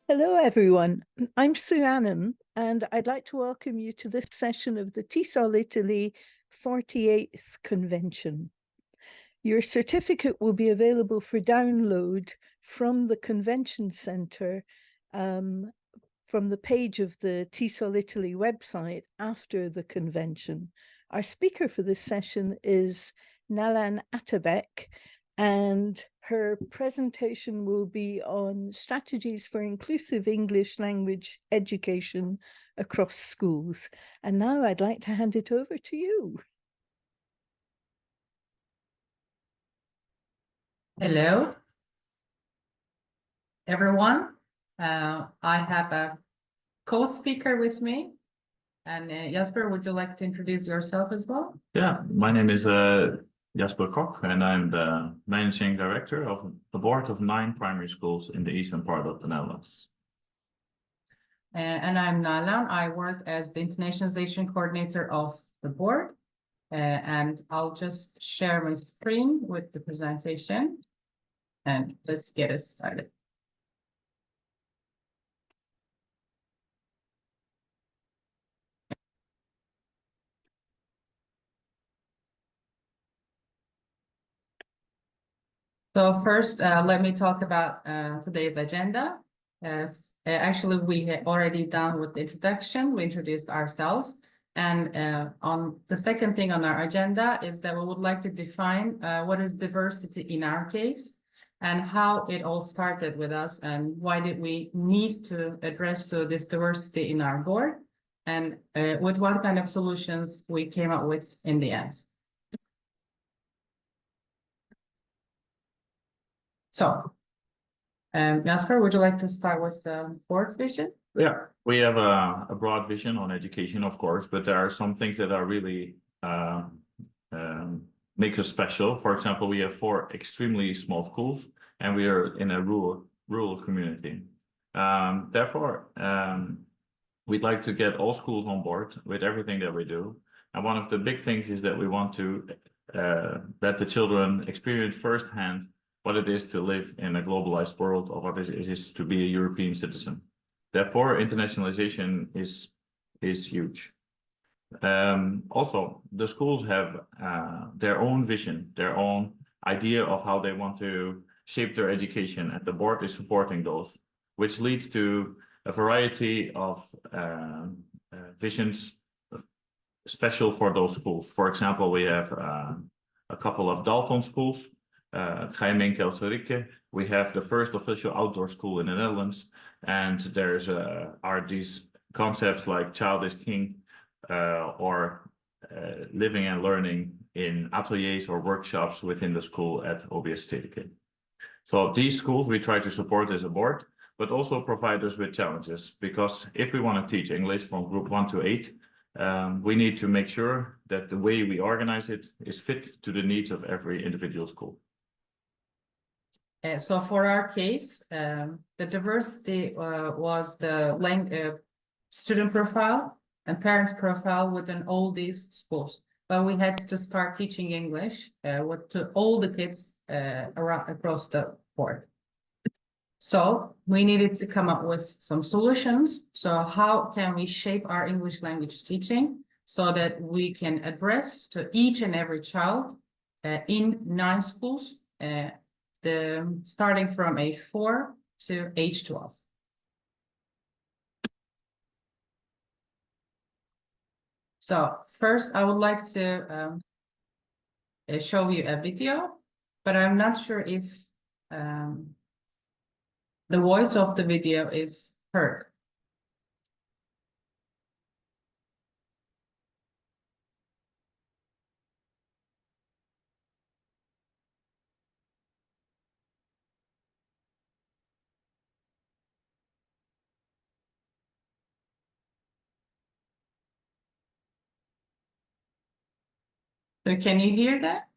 Hello, everyone. I'm Sue Annan, and I'd like to welcome you to this session of the TESOL Italy 48th Convention. Your certificate will be available for download from the Convention Centre from the page of the TESOL Italy website after the convention. Our speaker for this session is Nalan Atabek, and her presentation will be on strategies for inclusive English language education across schools. And now I'd like to hand it over to you. Hello, everyone. I have a co-speaker with me. And Jasper, would you like to introduce yourself as well? Yeah, my name is Jasper Kok, and I'm the managing director of the board of 9 primary schools in the eastern part of the Netherlands. And I'm Nalan. I work as the internationalization coordinator of the board. And I'll just share my screen with the presentation. And let's get it started. So first, let me talk about today's agenda. Actually, we had already done with the introduction. We introduced ourselves. And on the second thing on our agenda is that we would like to define what is diversity in our case and how it all started with us and why did we need to address to this diversity in our board and with what kind of solutions we came up with in the end. So, Jasper, would you like to start with the board's vision? Yeah, we have a broad vision on education, of course, but there are some things that are really make us special. For example, we have 4 extremely small schools, and we are in a rural community. Therefore, we'd like to get all schools on board with everything that we do. And one of the big things is that we want to let the children experience firsthand what it is to live in a globalized world, or what it is to be a European citizen. Therefore, internationalization is huge. Also, the schools have their own vision, their own idea of how they want to shape their education, and the board is supporting those, which leads to a variety of visions special for those schools. For example, we have a couple of Dalton schools, Geheiming Kelserike. We have the first official outdoor school in the Netherlands, and there's are these concepts like child is king, or living and learning in ateliers or workshops within the school at OBS Stedeke. So these schools we try to support as a board, but also provide us with challenges, because if we want to teach English from group 1 to 8, we need to make sure that the way we organize it is fit to the needs of every individual school. So for our case, the diversity was the student profile and parents profile within all these schools. But we had to start teaching English to all the kids across the board. So we needed to come up with some solutions. So how can we shape our English language teaching so that we can address to each and every child in 9 schools, starting from age 4 to age 12. So first, I would like to show you a video, but I'm not sure if the voice of the video is heard. So can you hear that?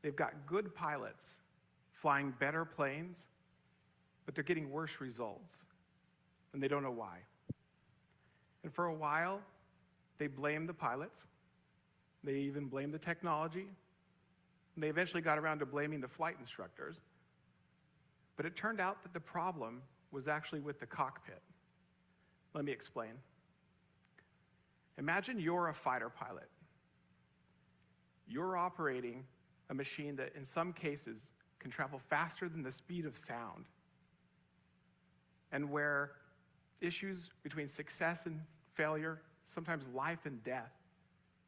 They've got good pilots flying better planes, but they're getting worse results, and they don't know why. And for a while, they blame the pilots. They even blame the technology. And they eventually got around to blaming the flight instructors. But it turned out that the problem was actually with the cockpit. Let me explain. Imagine you're a fighter pilot. You're operating a machine that in some cases can travel faster than the speed of sound, and where issues between success and failure, sometimes life and death,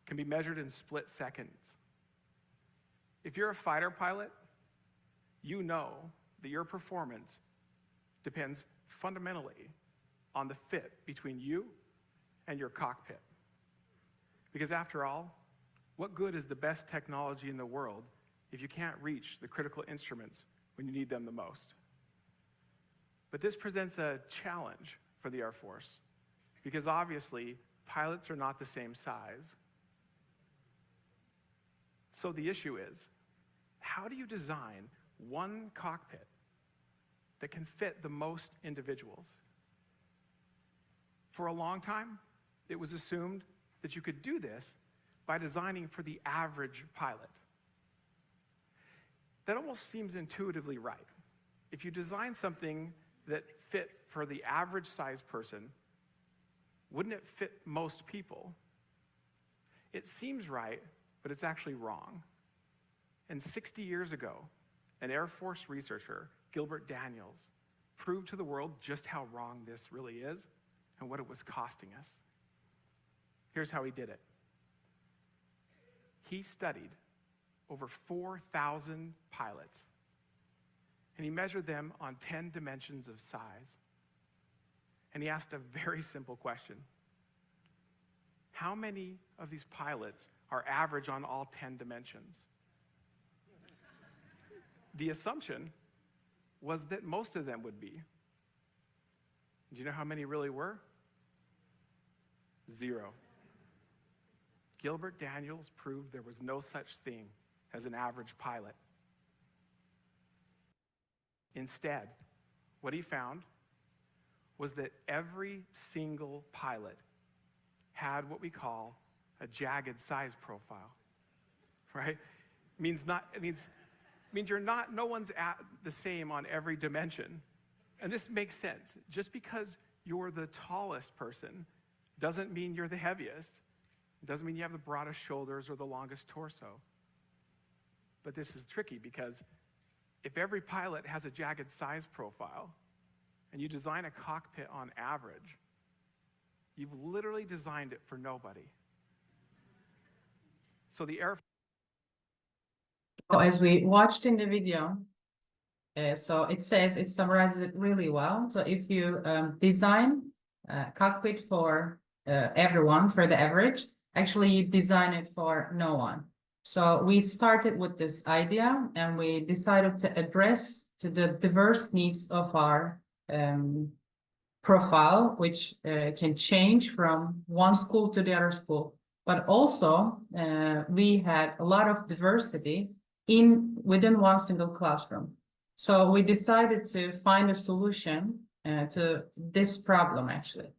can be measured in split seconds. If you're a fighter pilot, you know that your performance depends fundamentally on the fit between you and your cockpit. Because after all, what good is the best technology in the world if you can't reach the critical instruments when you need them the most? But this presents a challenge for the Air Force, because obviously pilots are not the same size. So the issue is, how do you design one cockpit that can fit the most individuals? For a long time, it was assumed that you could do this by designing for the average pilot. That almost seems intuitively right. If you design something that fit for the average size person, wouldn't it fit most people? It seems right, but it's actually wrong. And 60 years ago, an Air Force researcher, Gilbert Daniels, proved to the world just how wrong this really is and what it was costing us. Here's how he did it. He studied over 4,000 pilots, and he measured them on 10 dimensions of size. And he asked a very simple question. How many of these pilots are average on all 10 dimensions? The assumption was that most of them would be. Do you know how many really were? 0. Gilbert Daniels proved there was no such thing as an average pilot. Instead, what he found was that every single pilot had what we call a jagged size profile, right? Means you're not, no one's at the same on every dimension. And this makes sense. Just because you're the tallest person doesn't mean you're the heaviest. It doesn't mean you have the broadest shoulders or the longest torso. But this is tricky because if every pilot has a jagged size profile and you design a cockpit on average, you've literally designed it for nobody. So the Air As we watched in the video, so it says, it summarizes it really well. So if you design a cockpit for everyone, for the average, actually you design it for no one. So we started with this idea and we decided to address to the diverse needs of our profile, which can change from one school to the other school. But also we had a lot of diversity within one single classroom. So we decided to find a solution to this problem, actually.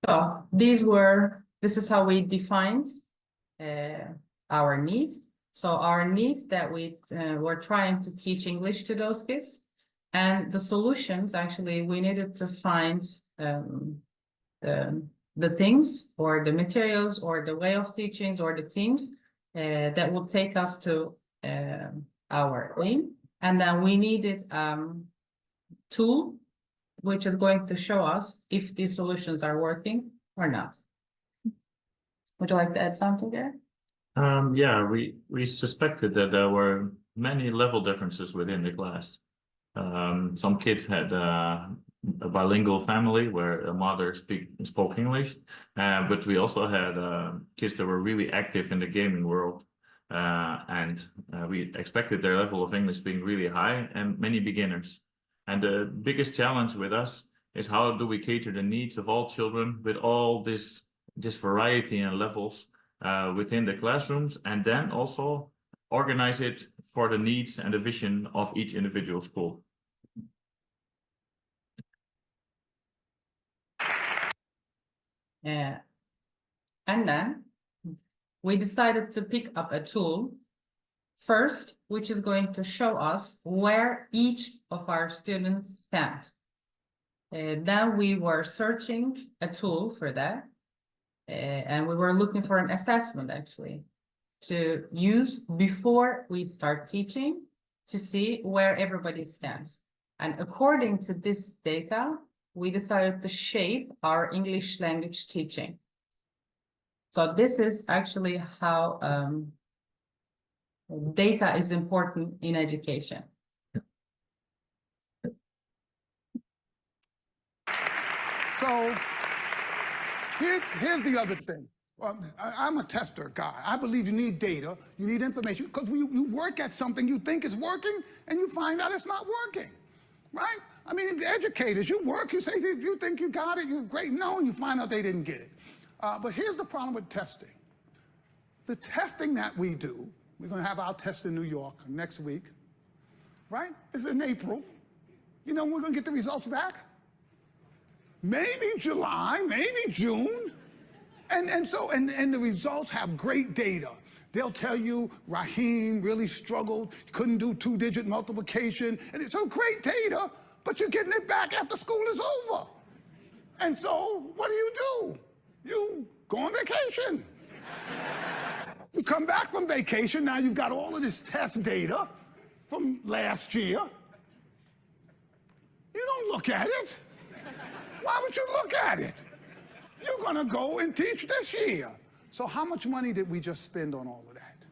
So this is how we defined our need. So our need that we were trying to teach English to those kids, and the solutions, actually, we needed to find the things or the materials or the way of teachings or the teams that will take us to our aim. And then we needed tool which is going to show us if these solutions are working or not. Would you like to add something there? Yeah, we suspected that there were many level differences within the class. Some kids had a bilingual family where a mother spoke English, but we also had kids that were really active in the gaming world, and we expected their level of English being really high, and many beginners. And the biggest challenge with us is how do we cater the needs of all children with all this variety and levels within the classrooms, and then also organize it for the needs and the vision of each individual school. And then we decided to pick up a tool first, which is going to show us where each of our students stand. Then we were searching a tool for that, and we were looking for an assessment actually to use before we start teaching to see where everybody stands. And according to this data, we decided to shape our English language teaching. So this is actually how data is important in education. So here's the other thing. I'm a tester guy. I believe you need data, you need information, because you work at something you think is working, and you find out it's not working, right? I mean, educators, you work, you say you think you got it, you're great. No, and you find out they didn't get it. But here's the problem with testing. The testing that we do, we're going to have our test in New York next week, right? It's in April. You know when we're going to get the results back? Maybe July, maybe June. And the results have great data. They'll tell you Raheem really struggled, couldn't do 2-digit multiplication. And it's so great data, but you're getting it back after school is over. And so what do? You go on vacation. You come back from vacation, now you've got all of this test data from last year. You don't look at it. Why would you look at it? You're gonna go and teach this year. So how much money did we just spend on all of that?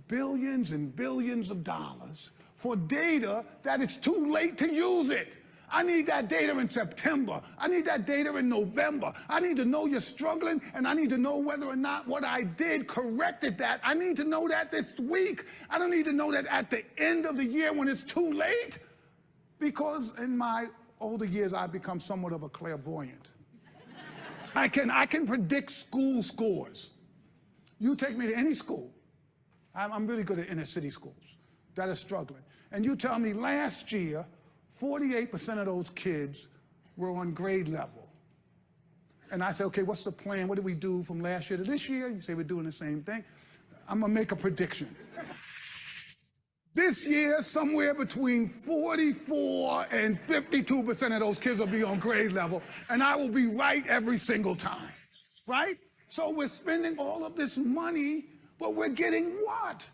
Billions and billions of dollars for data that it's too late to use it. I need that data in September. I need that data in November. I need to know you're struggling, and I need to know whether or not what I did corrected that. I need to know that this week. I don't need to know that at the end of the year when it's too late, because in my older years, I've become somewhat of a clairvoyant. I can predict school scores. You take me to any school. I'm really good at inner city schools that are struggling. And you tell me last year, 48% of those kids were on grade level. And I say, okay, what's the plan? What did we do from last year to this year? You say we're doing the same thing. I'm gonna make a prediction. This year, somewhere between 44 and 52% of those kids will be on grade level, and I will be right every single time, right? So we're spending all of this money, but we're getting what?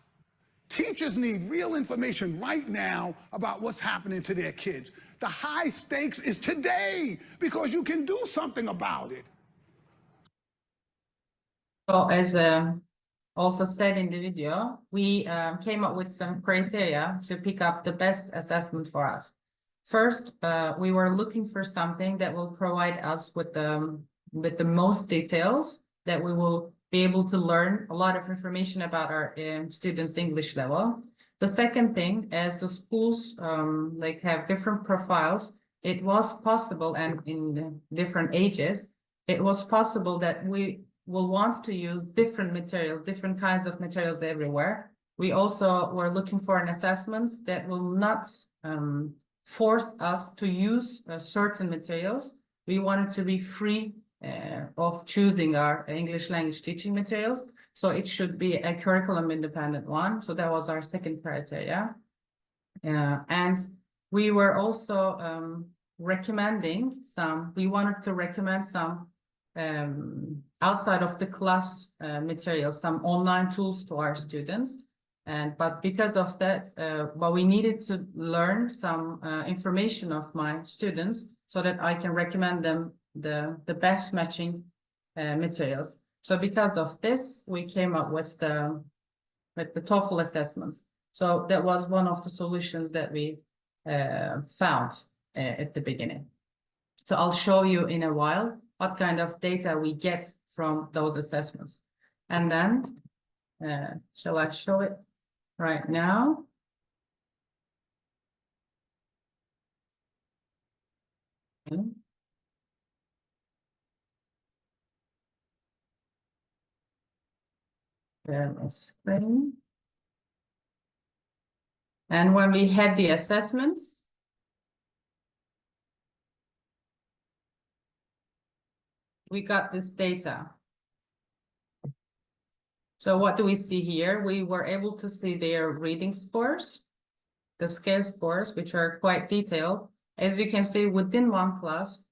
Teachers need real information right now about what's happening to their kids. The high stakes is today, because you can do something about it. So as also said in the video, we came up with some criteria to pick up the best assessment for us. First, we were looking for something that will provide us with the most details, that we will be able to learn a lot of information about our students' English level. The second thing, as the schools like have different profiles, it was possible, and in different ages, it was possible that we will want to use different materials, different kinds of materials everywhere. We also were looking for an assessment that will not force us to use certain materials. We wanted to be free of choosing our English language teaching materials. So it should be a curriculum independent one. So that was our second criteria. And we were also recommending we wanted to recommend some outside of the class materials, some online tools to our students. But because of that, we needed to learn some information of my students so that I can recommend them the best matching materials. So because of this, we came up with the TOEFL assessments. So that was one of the solutions that we found at the beginning. So I'll show you in a while what kind of data we get from those assessments. And then, shall I show it right now? Okay. Share my screen. And when we had the assessments, we got this data. So what do we see here? We were able to see their reading scores, the scale scores, which are quite detailed. As you can see, within one class,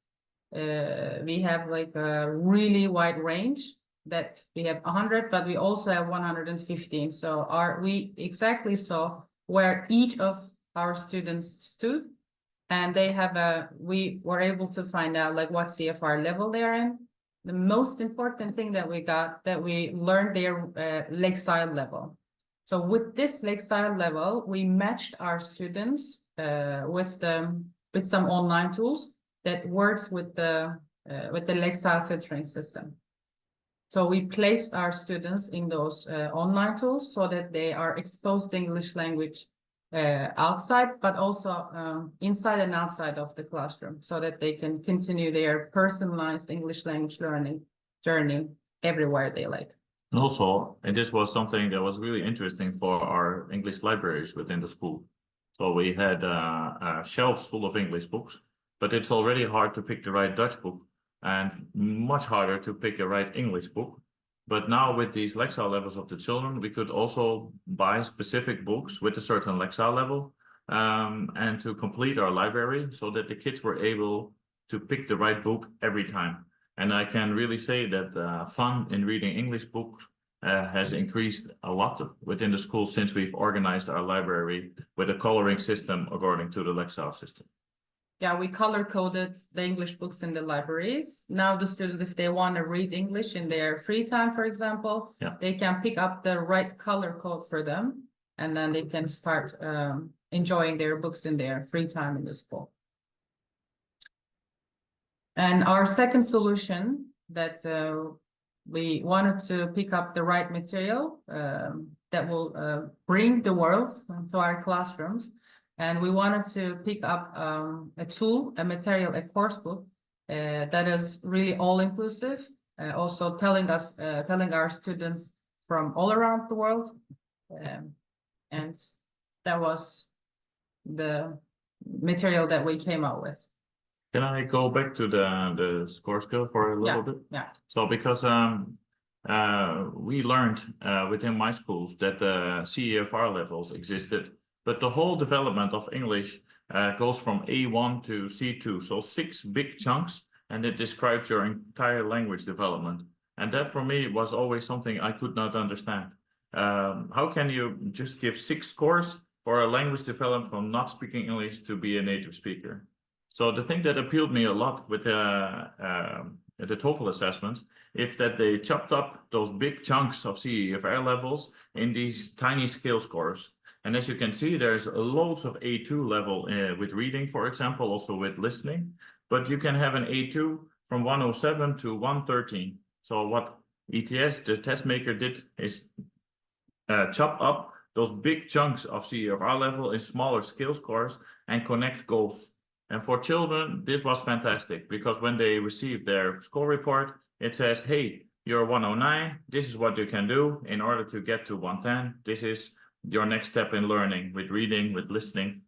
we have like a really wide range that we have 100, but we also have 115. So we exactly saw where each of our students stood, and we were able to find out like what CFR level they're in. The most important thing that we learned their Lexile level. So with this Lexile level, we matched our students with some online tools that works with the Lexile filtering system. So we placed our students in those online tools so that they are exposed to English language outside, but also inside and outside of the classroom, so that they can continue their personalized English language learning journey everywhere they like. And also, and this was something that was really interesting for our English libraries within the school. So we had shelves full of English books, but it's already hard to pick the right Dutch book and much harder to pick the right English book. But now with these Lexile levels of the children, we could also buy specific books with a certain Lexile level and to complete our library so that the kids were able to pick the right book every time. And I can really say that fun in reading English books has increased a lot within the school since we've organized our library with a coloring system according to the Lexile system. Yeah, we color-coded the English books in the libraries. Now the students, if they want to read English in their free time, for example, they can pick up the right color code for them, and then they can start enjoying their books in their free time in the school. And our second solution that we wanted to pick up the right material that will bring the world to our classrooms. And we wanted to pick up a tool, a material, a course book that is really all-inclusive, also telling our students from all around the world. And that was the material that we came out with. Can I go back to the score skill for a little bit? Yeah. So because we learned within my schools that the CEFR levels existed, but the whole development of English goes from A1 to C2, so 6 big chunks, and it describes your entire language development. And that for me was always something I could not understand. How can you just give 6 scores for a language development from not speaking English to be a native speaker? So the thing that appealed me a lot with the TOEFL assessments is that they chopped up those big chunks of CEFR levels in these tiny scale scores. And as you can see, there's loads of A2 level with reading, for example, also with listening. But you can have an A2 from 107 to 113. So what ETS, the test maker, did is chop up those big chunks of CEFR level in smaller scale scores and connect goals. And for children, this was fantastic because when they receive their score report, it says, hey, you're 109. This is what you can do in order to get to 110. This is your next step in learning with reading, with listening,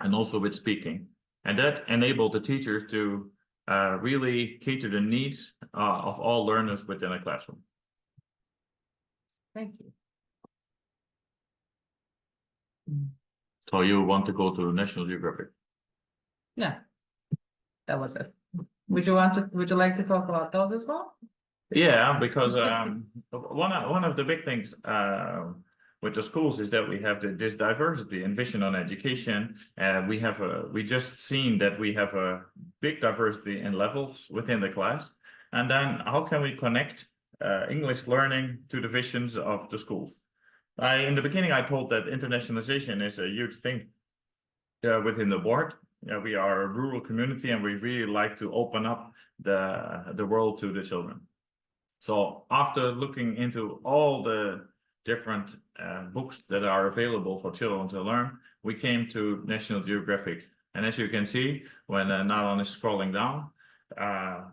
and also with speaking. And that enabled the teachers to really cater the needs of all learners within a classroom. Thank you. So you want to go to National Geographic? Yeah, that was it. Would you like to talk about those as well? Yeah, because one of the big things with the schools is that we have this diversity and vision on education. We just seen that we have a big diversity in levels within the class. And then how can we connect English learning to the visions of the schools? In the beginning, I told that internationalization is a huge thing within the board. We are a rural community and we really like to open up the world to the children. So after looking into all the different books that are available for children to learn, we came to National Geographic And as you can see, when Nalan is scrolling down,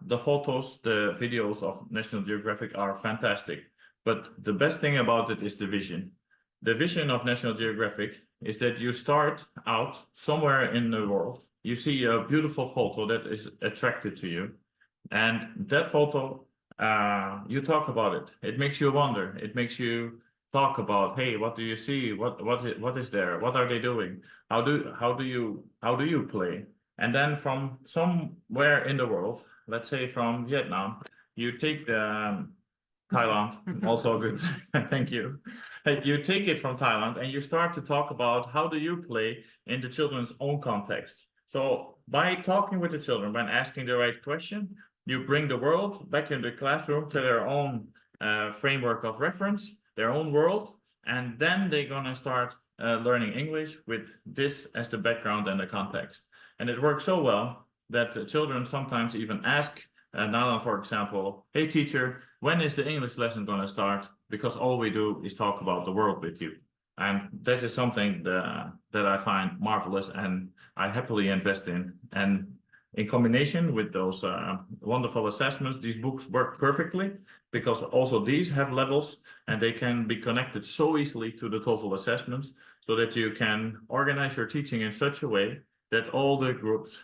the photos, the videos of National Geographic are fantastic. But the best thing about it is the vision. The vision of National Geographic is that you start out somewhere in the world. You see a beautiful photo that is attracted to you. And that photo, you talk about it. It makes you wonder. It makes you talk about, hey, what do you see? What is there? What are they doing? How do you play? And then from somewhere in the world, let's say from Vietnam, you take the Thailand, also good. Thank you. You take it from Thailand and you start to talk about how do you play in the children's own context. So by talking with the children, when asking the right question, you bring the world back in the classroom to their own framework of reference, their own world, and then they're gonna start learning English with this as the background and the context. And it works so well that the children sometimes even ask Nalan, for example, hey teacher, when is the English lesson going to start? Because all we do is talk about the world with you. And that is something that I find marvelous and I happily invest in. And in combination with those wonderful assessments, these books work perfectly because also these have levels and they can be connected so easily to the TOEFL assessments so that you can organize your teaching in such a way that all the groups,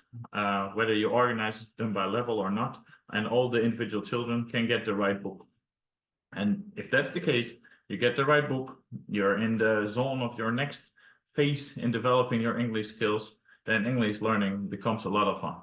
whether you organize them by level or not, and all the individual children can get the right book. And if that's the case, you get the right book, you're in the zone of your next phase in developing your English skills, then English learning becomes a lot of fun.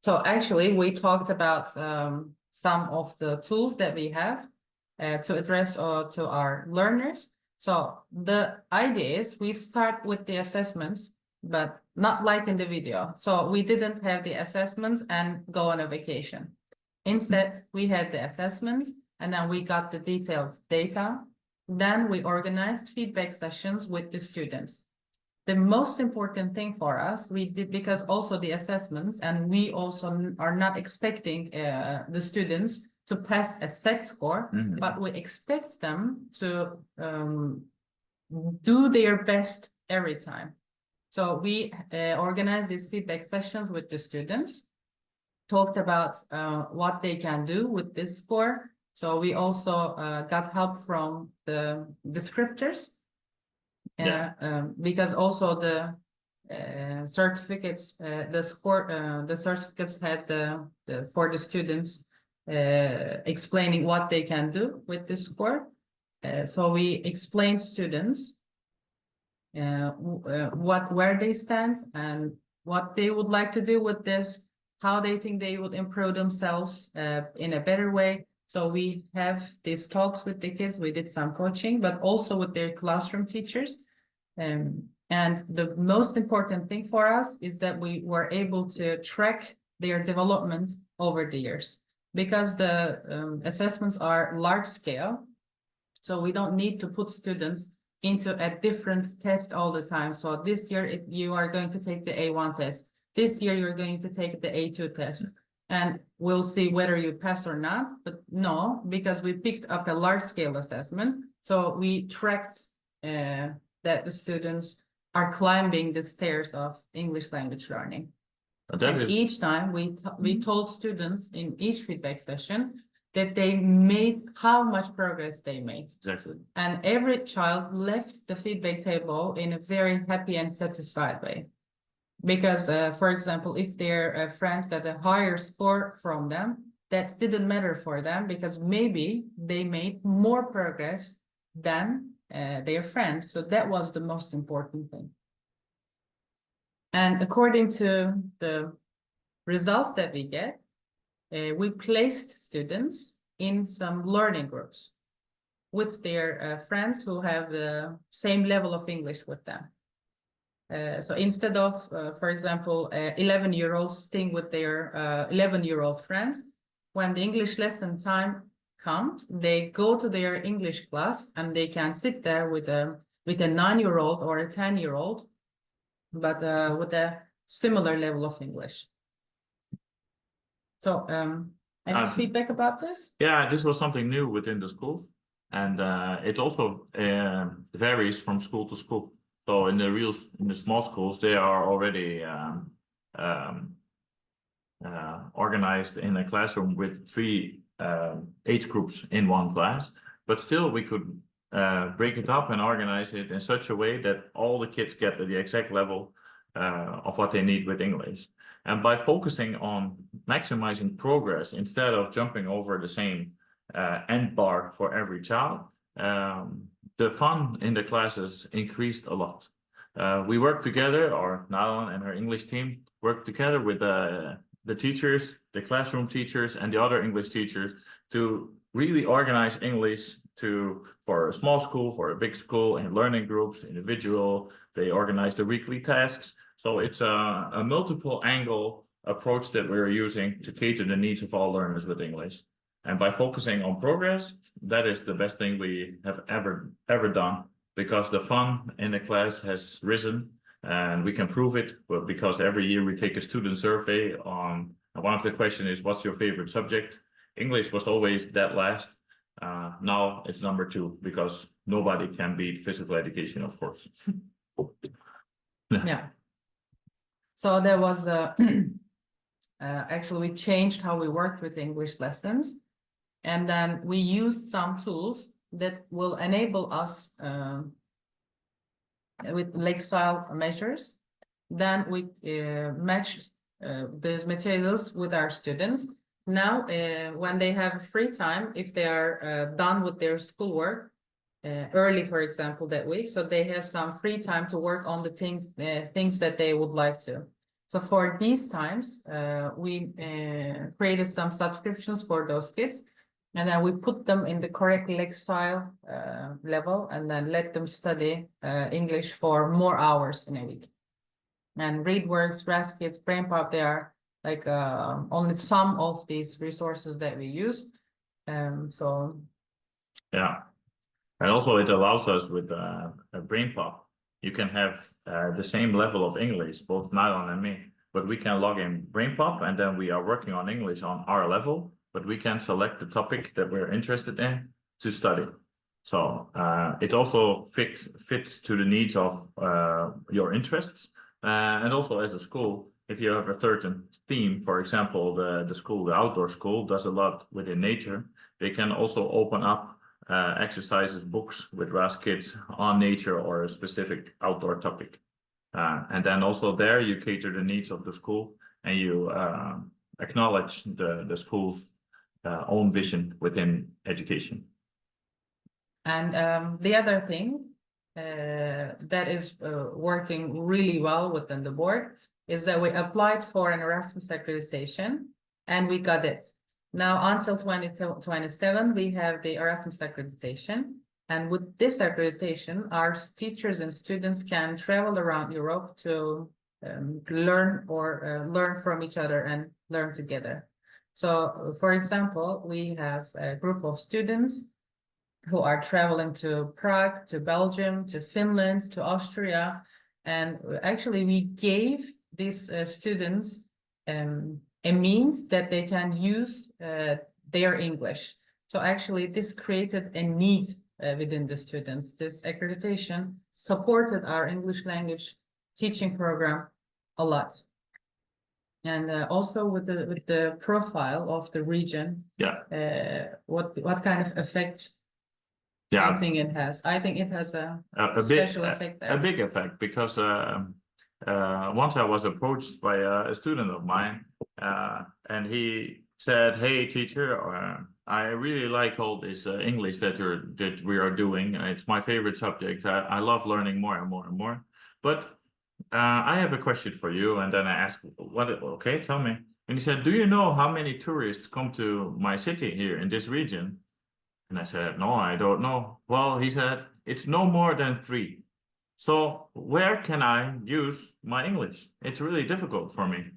So actually, we talked about some of the tools that we have to address to our learners. So the idea is we start with the assessments, but not like in the video. So we didn't have the assessments and go on a vacation. Instead, we had the assessments and then we got the detailed data. Then we organized feedback sessions with the students. The most important thing for us, we did, because also the assessments, and we also are not expecting the students to pass a set score, but we expect them to do their best every time. So we organized these feedback sessions with the students, talked about what they can do with this score. So we also got help from the descriptors. Because also the certificates, the certificates had for the students explaining what they can do with this score. So we explained students where they stand and what they would like to do with this, how they think they would improve themselves in a better way. So we have these talks with the kids. We did some coaching, but also with their classroom teachers. And the most important thing for us is that we were able to track their development over the years, because the assessments are large scale. So we don't need to put students into a different test all the time. So this year you are going to take the A1 test. This year you're going to take the A2 test. And we'll see whether you pass or not, but no, because we picked up a large scale assessment. So we tracked that the students are climbing the stairs of English language learning. And each time we told students in each feedback session that they made how much progress they made. Exactly. And every child left the feedback table in a very happy and satisfied way. Because, for example, if their friend got a higher score from them, that didn't matter for them because maybe they made more progress than their friend. So that was the most important thing. And according to the results that we get, we placed students in some learning groups with their friends who have the same level of English with them. So instead of, for example, 11-year-olds staying with their 11-year-old friends, when the English lesson time comes, they go to their English class and they can sit there with a 9-year-old or a 10-year-old, but with a similar level of English. So, Any feedback about this? Yeah, this was something new within the schools, and it also varies from school to school. So in the small schools, they are already organized in a classroom with 3 age groups in one class, but still we could break it up and organize it in such a way that all the kids get the exact level of what they need with English. And by focusing on maximizing progress instead of jumping over the same end bar for every child, the fun in the classes increased a lot. We worked together, or Nalan and her English team worked together with the teachers, the classroom teachers, and the other English teachers to really organize English for a small school, for a big school, in learning groups, individual. They organize the weekly tasks. So it's a multiple angle approach that we're using to cater the needs of all learners with English. And by focusing on progress, that is the best thing we have ever done, because the fun in the class has risen. And we can prove it because every year we take a student survey on, one of the questions is, what's your favorite subject? English was always that last. Now it's number 2, because nobody can beat physical education, of course. Yeah. So there was actually we changed how we worked with English lessons, and then we used some tools that will enable us with lexile measures. Then we matched these materials with our students. Now, when they have free time, if they are done with their schoolwork early, for example, that week, so they have some free time to work on the things that they would like to. So for these times, we created some subscriptions for those kids, and then we put them in the correct lexile level, and then let them study English for more hours in a week. And ReadWorks, RaskKids, BrainPop, they are like only some of these resources that we use. So yeah, and also it allows us with a BrainPop, you can have the same level of English, both Nalan and me, but we can log in BrainPop, and then we are working on English on our level, but we can select the topic that we're interested in to study. So it also fits to the needs of your interests. And also as a school, if you have a certain theme, for example, the outdoor school does a lot within nature, they can also open up exercises, books with RaskKids on nature or a specific outdoor topic. And then also there you cater the needs of the school, and you acknowledge the school's own vision within education. And the other thing that is working really well within the board is that we applied for an Erasmus accreditation and we got it. Now until 2027, we have the Erasmus accreditation. And with this accreditation, our teachers and students can travel around Europe to learn from each other and learn together. So, for example, we have a group of students who are traveling to Prague, to Belgium, to Finland, to Austria. And actually, we gave these students a means that they can use their English. So actually, this created a need within the students. This accreditation supported our English language teaching program a lot. And also with the profile of the region, what kind of effect do you think it has? I think it has a special effect there. A big effect, because once I was approached by a student of mine, and he said, "Hey, teacher, I really like all this English that we are doing. It's my favorite subject. I love learning more and more and more. But I have a question for you." And then I asked, "What? Okay, tell me." And he said, "Do you know how many tourists come to my city here in this region?" And I said, "No, I don't know." Well, he said, "It's no more than 3. So where can I use my English? It's really difficult for me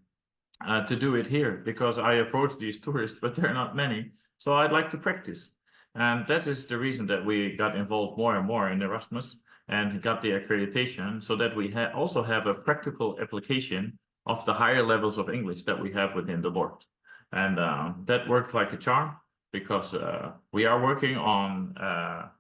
to do it here, because I approach these tourists, but there are not many. So I'd like to practice." And that is the reason that we got involved more and more in Erasmus and got the accreditation, so that we also have a practical application of the higher levels of English that we have within the board. And that worked like a charm, because we are working on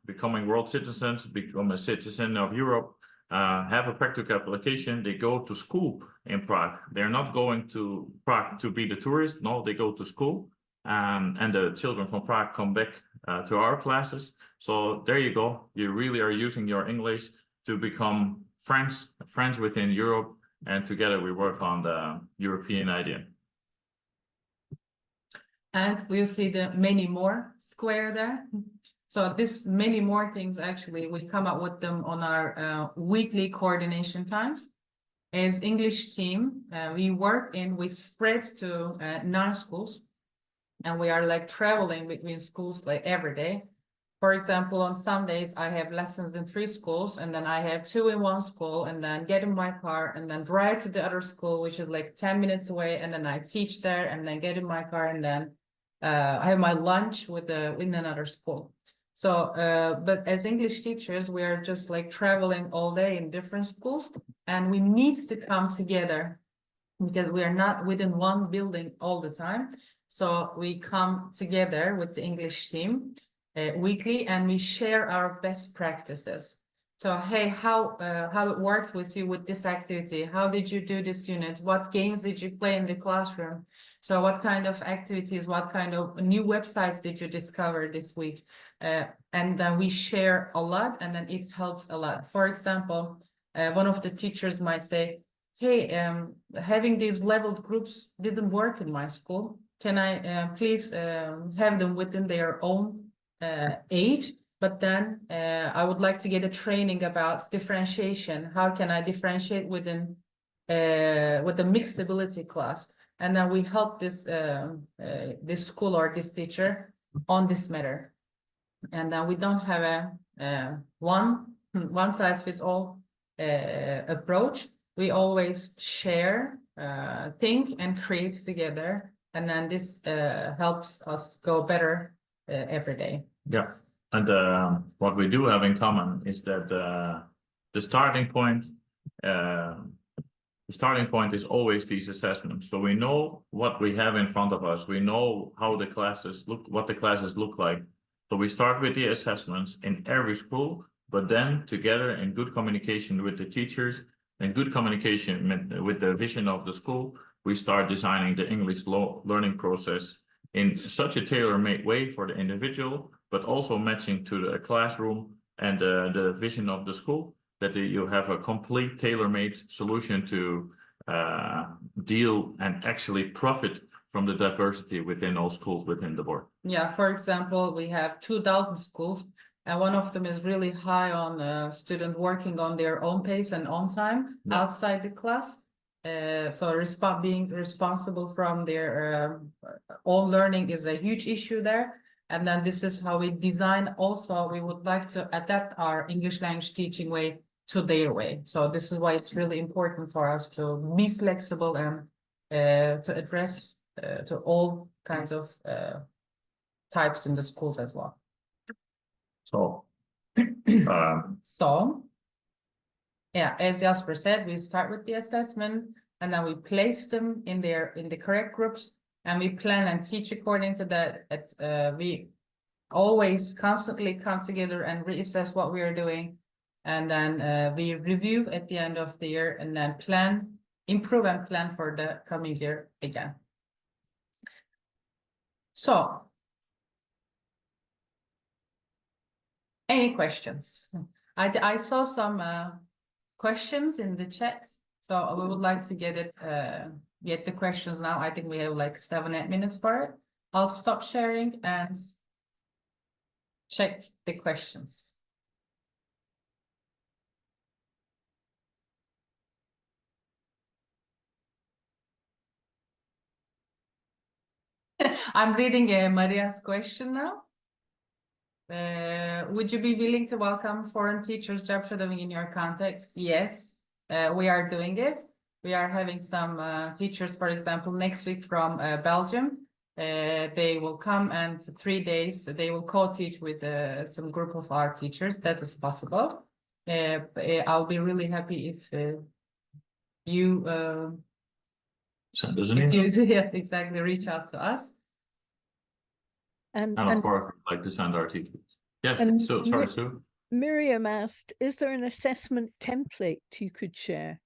becoming world citizens, become a citizen of Europe, have a practical application. They go to school in Prague. They're not going to Prague to be the tourist. No, they go to school. And the children from Prague come back to our classes. So there you go. You really are using your English to become friends within Europe. And together we work on the European idea. And we'll see the many more square there. So this many more things, actually, we come up with them on our weekly coordination times. As English team, we spread to 9 schools, and we are like traveling between schools like every day. For example, on Sundays, I have lessons in 3 schools, and then I have 2 in one school, and then get in my car and then drive to the other school, which is like 10 minutes away, and then I teach there, and then get in my car, and then I have my lunch in another school. So, but as English teachers, we are just like traveling all day in different schools, and we need to come together because we are not within one building all the time. So we come together with the English team weekly, and we share our best practices. So, hey, how it worked with you with this activity? How did you do this unit? What games did you play in the classroom? So what kind of activities, what kind of new websites did you discover this week? And then we share a lot, and then it helps a lot. For example, one of the teachers might say, hey, having these leveled groups didn't work in my school. Can I please have them within their own age? But then I would like to get a training about differentiation. How can I differentiate within with the mixed ability class? And then we help this school or this teacher on this matter. And then we don't have a one size fits all approach. We always share, think, and create together. And then this helps us go better every day. Yeah, and what we do have in common is that the starting point is always these assessments. So we know what we have in front of us. We know how the classes look, what the classes look like. So we start with the assessments in every school, but then together in good communication with the teachers and good communication with the vision of the school, we start designing the English learning process in such a tailor-made way for the individual, but also matching to the classroom and the vision of the school, that you have a complete tailor-made solution to deal and actually profit from the diversity within all schools within the board. Yeah, for example, we have 2 Dalton schools, and one of them is really high on student working on their own pace and on time outside the class. So being responsible from their own learning is a huge issue there. And then this is how we design. Also, we would like to adapt our English language teaching way to their way. So this is why it's really important for us to be flexible and to address to all kinds of types in the schools as well. So, yeah, as Jasper said, we start with the assessment, and then we place them in the correct groups, and we plan and teach according to that. We always constantly come together and reassess what we are doing, and then we review at the end of the year, and then improve and plan for the coming year again. So, any questions? I saw some questions in the chat, so we would like to get the questions now. I think we have like 7-8 minutes for it. I'll stop sharing and check the questions. I'm reading Maria's question now. Would you be willing to welcome foreign teachers job shadowing in your context? Yes, we are doing it. We are having some teachers, for example, next week from Belgium. They will come, and for 3 days, they will co-teach with some group of our teachers. That is possible. I'll be really happy if you Send us an If email. you yes, exactly, reach out to us. And And of course, we'd like to send our teachers. Yes, And so sorry, Sue. Miriam asked, is there an assessment template you could share?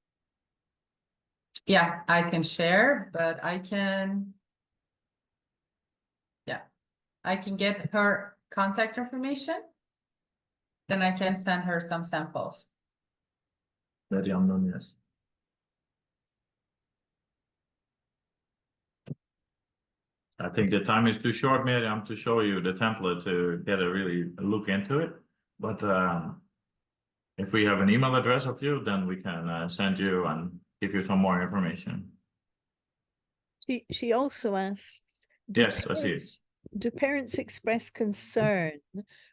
Yeah, I can share, but I can get her contact information. Then I can send her some samples. Very unknown, yes. I think the time is too short, Miriam, to show you the template to get a really look into it. But if we have an email address of you, then we can send you and give you some more information. She also asks, Yes, I see it. do parents express concern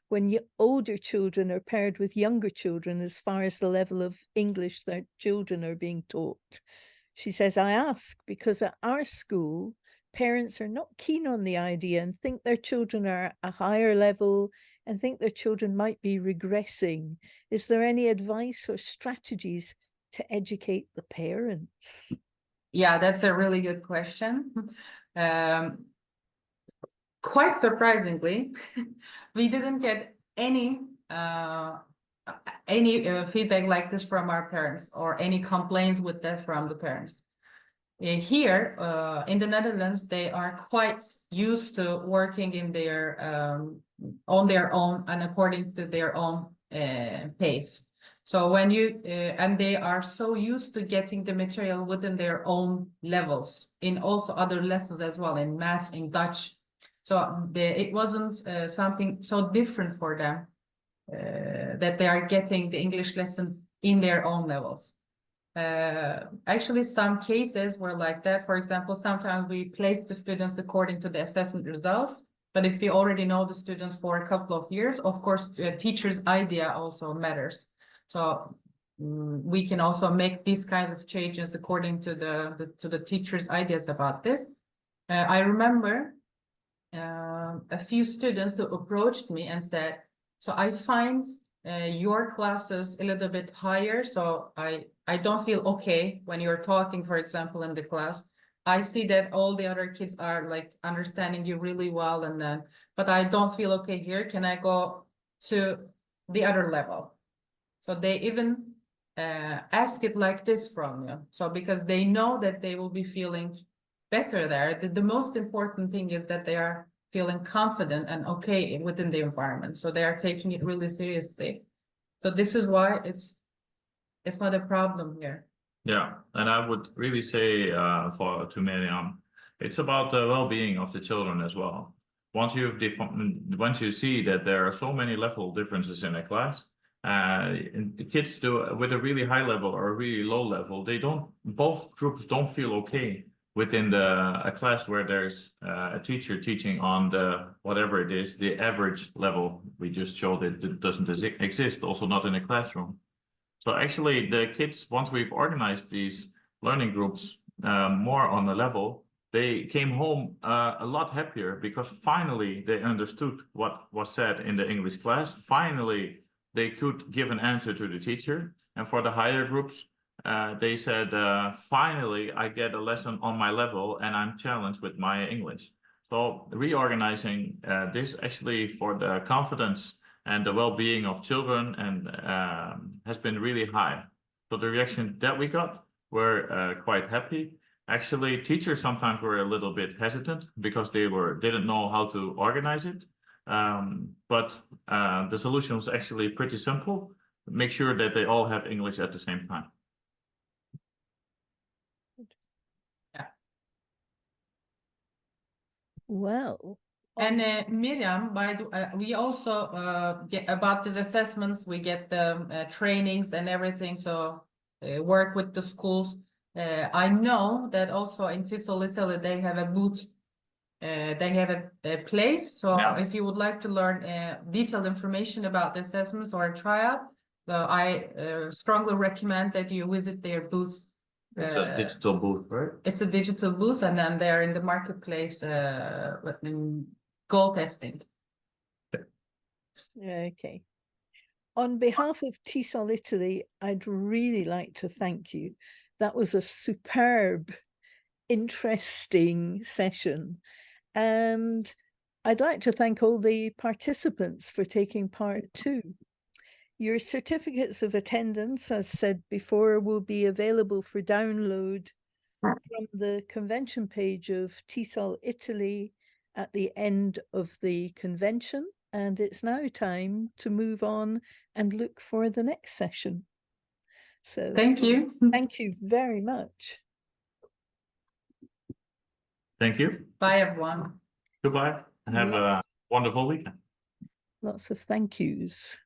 when older children are paired with younger children as far as the level of English their children are being taught? She says, I ask because at our school, parents are not keen on the idea and think their children are at a higher level and think their children might be regressing. Is there any advice or strategies to educate the parents? Yeah, that's a really good question. Quite surprisingly, we didn't get any feedback like this from our parents or any complaints with that from the parents. Here in the Netherlands, they are quite used to working in on their own and according to their own pace. So when and they are so used to getting the material within their own levels in also other lessons as well, in math, in Dutch. So it wasn't something so different for them that they are getting the English lesson in their own levels. Actually, some cases were like that. For example, sometimes we place the students according to the assessment results. But if we already know the students for a couple of years, of course, the teacher's idea also matters. So we can also make these kinds of changes according to the teacher's ideas about this. I remember a few students who approached me and said, so I find your classes a little bit higher, so I don't feel okay when you're talking, for example, in the class. I see that all the other kids are like understanding you really well, and then, but I don't feel okay here. Can I go to the other level? So they even ask it like this from you. So because they know that they will be feeling better there. The most important thing is that they are feeling confident and okay within the environment. So they are taking it really seriously. So this is why it's not a problem here. Yeah, and I would really say to Miriam, it's about the well-being of the children as well. Once you see that there are so many level differences in a class, and the kids do with a really high level or a really low level, both groups don't feel okay within a class where there's a teacher teaching on whatever it is, the average level. We just showed it doesn't exist, also not in a classroom. So actually the kids, once we've organized these learning groups more on the level, they came home a lot happier because finally they understood what was said in the English class. Finally, they could give an answer to the teacher. And for the higher groups, they said, finally, I get a lesson on my level and I'm challenged with my English. So reorganizing this actually for the confidence and the well-being of children and has been really high. So the reaction that we got were quite happy. Actually, teachers sometimes were a little bit hesitant because they didn't know how to organize it. But the solution was actually pretty simple. Make sure that they all have English at the same time. Yeah. Well, And Miriam, we also get about these assessments, we get the trainings and everything. So work with the schools. I know that also in TESOL Italy, they have a booth. They have a place. So Yeah. if you would like to learn detailed information about the assessments or a tryout, so I strongly recommend that you visit their booths. It's a digital booth, right? It's a digital booth, and then they're in the marketplace goal testing. okay. On behalf of TESOL Italy, I'd really like to thank you. That was a superb interesting session. And I'd like to thank all the participants for taking part too. Your certificates of attendance, as said before, will be available for download from the convention page of TESOL Italy at the end of the convention. And it's now time to move on and look for the next session. So Thank you. thank you very much. Thank you. Bye, everyone. Goodbye. And have a wonderful weekend. Lots of thank yous.